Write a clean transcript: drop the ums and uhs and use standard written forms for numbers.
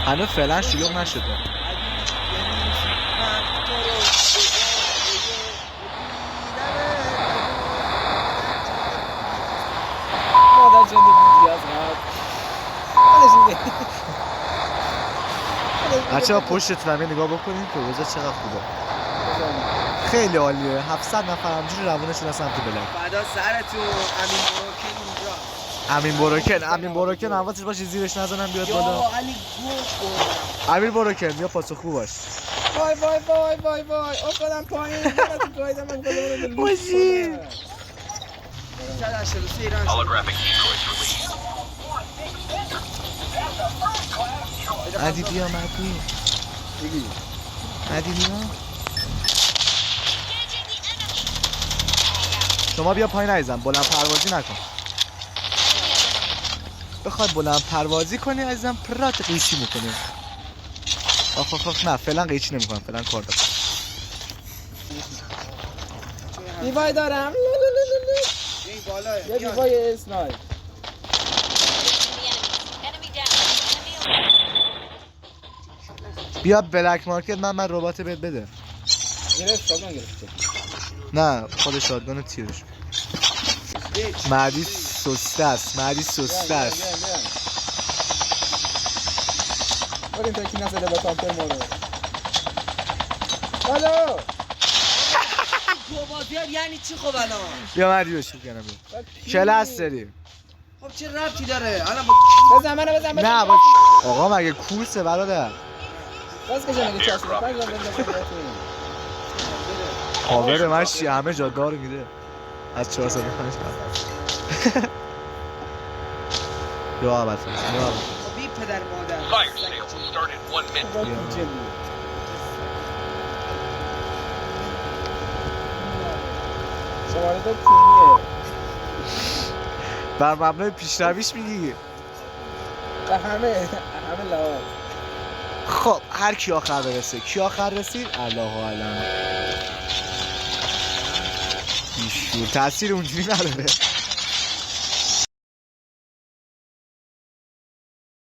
هنوز فعلا شلوغ نشده. مادر جنده بیدی از بچه ها پشتتون هم نگاه بکنید که روزا چقدر خوبه. خیلی عالیه. 700 نفر همجوری روونشون از سمت بلک. بعدا سرتون امین بروکن اونجا. امین بروکن حواسش باشه زیرش نزنن بیاد بالا. یا علی گو خوردم. امین بروکن بیا پاسخگو باش. وای وای وای وای وای افتادم پایین. براتون گایدم من گلومو باشی. 183 ایران عدی بیا مدی. عدی بیا. شما بیا پایین عزیزم. بلند پروازی نکن. بخوای بلند پروازی کنی عزیزم پرات قیچی میکنی. آخ نه فعلا قیچی نمیکنم. فعلا کار دارم. دیوای دارم. این بالا یه دیوای اسنای. بیا بلک مارکت من ربات بهت بده. گرفت شادون گرفته. نه خود شادگان تیرش. مهدی سسته است. مهدی سسته است. بریم تا کی نزده با تامپر ما رو. الو گوبازیار یعنی چی خب الان؟ بیا مهدی بشیم کنم بیا. کلاس داریم. خب چه ربطی داره؟ الان بزن منو بزن. نه با آقا مگه کورسه برادر. باز کجا میگه 45 من بزن. خاور من همه جا دار میده. از 405 بعد. یا اول فرست. یا اول. بی پدر مادر. شماره دو کونیه. بر مبنای پیشرویش میگی. به همه لحاظ. خب هر کی آخر برسه. کی آخر رسید؟ الله اعلم. بیشور تاثیر اونجوری نداره.